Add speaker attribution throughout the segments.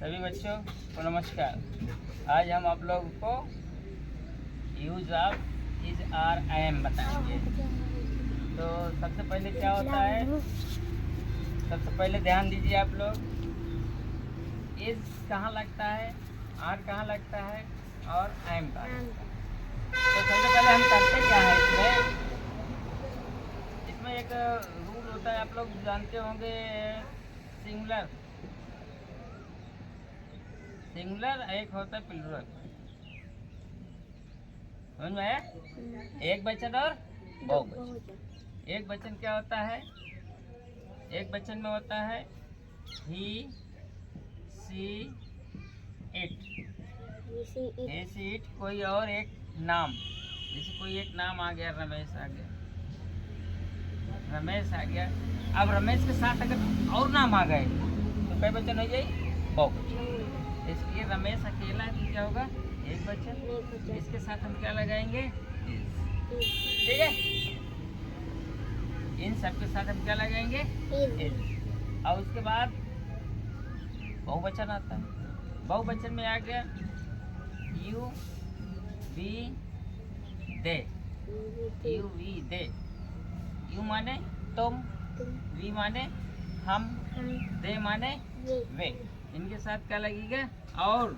Speaker 1: सभी बच्चों को नमस्कार। आज हम आप लोगों को use of is are I am बताएंगे। तो सबसे पहले क्या होता है, सबसे पहले ध्यान दीजिए आप लोग। इज कहाँ लगता है, आर कहाँ लगता है और आई एम कहाँ लगता है। तो सबसे पहले हम करते क्या है, इसमें एक रूल होता है, आप लोग जानते होंगे। सिंगुलर सिंगुलर एक होता है प्लूरल। समझ में आया? एक वचन और बहुवचन। एक वचन क्या होता है, एक वचन में होता है ही see it. He see it कोई और एक नाम, जैसे कोई एक नाम आ गया, रमेश आ गया, रमेश आ गया। अब रमेश के साथ अगर और नाम आ गए तो कई वचन हो जाए, बहुवचन। इसलिए रमेश अकेला है तो क्या होगा, एक वचन। इसके साथ हम क्या लगाएंगे, ठीक है। इन सब के साथ हम क्या लगाएंगे, इज। और उसके बाद बहुवचन आता है। बहुवचन में आ गया you we they. You we they. You माने तुम, वी माने हम, दे माने वे। इनके साथ क्या लगेगा, और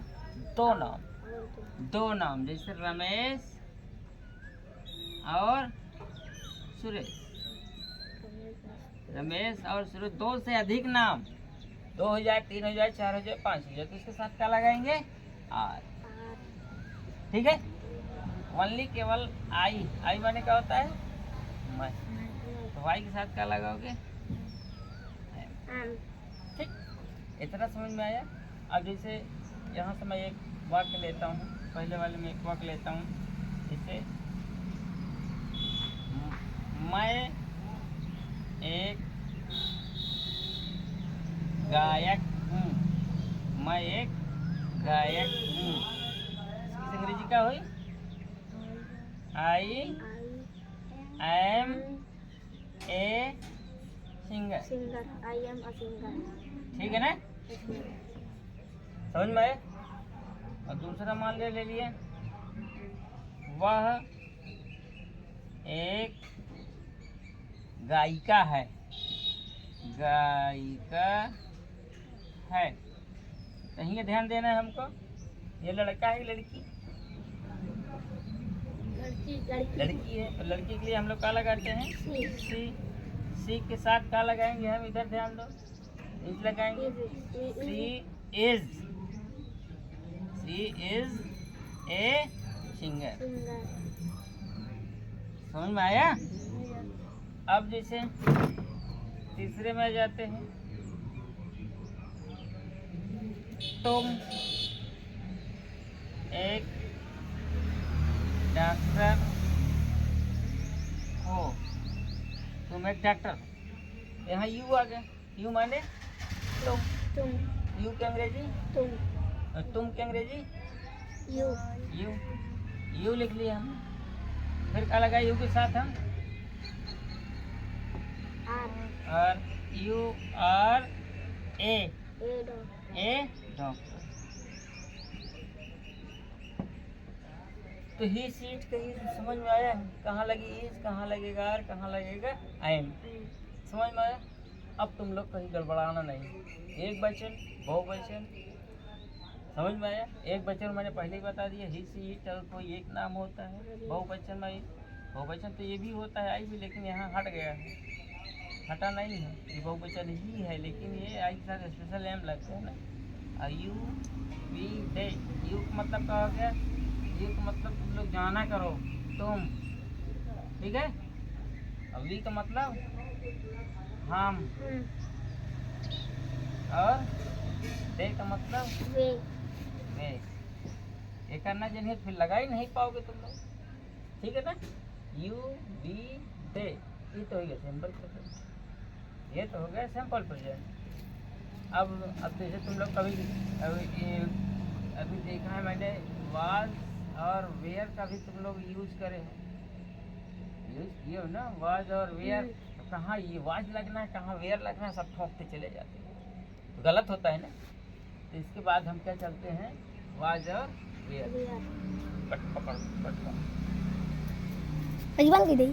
Speaker 1: दो नाम जैसे रमेश और सुरेश। रमेश और सुरेश, दो से अधिक नाम, 2 हो जाए, 3 हो जाए, 4 हो जाए, 5 हो जाए, तो इसके साथ क्या लगाएंगे, आर। ठीक है। ओनली केवल आई। आई माने क्या होता है, मैं। तो वाई के साथ क्या लगाओगे, ठीक। इतना समझ में आया। अब जैसे यहाँ से मैं एक वाक्य लेता हूँ, पहले वाले में एक वाक्य लेता हूँ, जैसे मैं एक गायक हूँ। मैं एक गायक हूँ। इसकी अंग्रेजी क्या हुई, I am a singer.
Speaker 2: I am a singer.
Speaker 1: ठीक है ना, समझ में आए। और दूसरा मान ले लिए, वह एक गायिका है। गायिका है, कहीं ये ध्यान देना है हमको। ये लड़का है, लड़की, लड़की है। तो लड़की के लिए हम लोग क्या लगाते हैं, सी। सी के साथ क्या लगाएंगे हम, इधर ध्यान दो, इज लगाएंगे। सी इज ए सिंगर। समझ में आया। अब जैसे तीसरे में जाते हैं, तुम एक डॉक्टर हो। तुम एक डॉक्टर, यहाँ यू आ गया। यू माने तुम। यू की अंग्रेजी तुम, और तुम की अंग्रेजी
Speaker 2: यू।
Speaker 1: यू। यू लिख लिया हम। फिर क्या लगा यू के साथ हम, और यू आर ए डॉक्टर। तो ही सीट कहीं समझ में आया, कहाँ लगी इज, कहाँ लगेगा आर, कहाँ लगेगा आई एम। समझ में आया। अब तुम लोग कहीं गड़बड़ाना नहीं। एक वचन, बहुवचन, समझ में आया। एक वचन मैंने पहले ही बता दिया, ही सी इट, और कोई एक नाम होता है। बहुवचन में, बहुवचन तो ये भी होता है आई भी, लेकिन यहाँ हट गया है, हटा नहीं है, ये बहुवचन ही है, लेकिन ये आई के साथ स्पेशल एम लगता है ना। You we they. यू का मतलब क्या हो गया, यू का मतलब तुम लोग जाना करो, तुम, ठीक है। और वी का मतलब हम, और दे का मतलब वे। ये करना चाहिए, फिर लगा ही नहीं पाओगे तुम लोग, ठीक है ना। यू वी दे, ये तो हो गया सिंपल प्रेजेंट, ये तो हो गया सिंपल प्रेजेंट। अब जैसे तुम लोग अभी देखा है मैंने, वाज और वेयर का भी तुम लोग यूज करे हो, यूज किए हो ना, वाज और वेयर। तो कहाँ ये वाज लगना है, कहाँ वेयर लगना है, सब ठोकते चले जाते हैं, तो गलत होता है ना। तो इसके बाद हम क्या चलते हैं, वाज और वेयर।
Speaker 2: वेयर
Speaker 1: पकड़ पकड़ पकड़।
Speaker 2: अजीबान की दई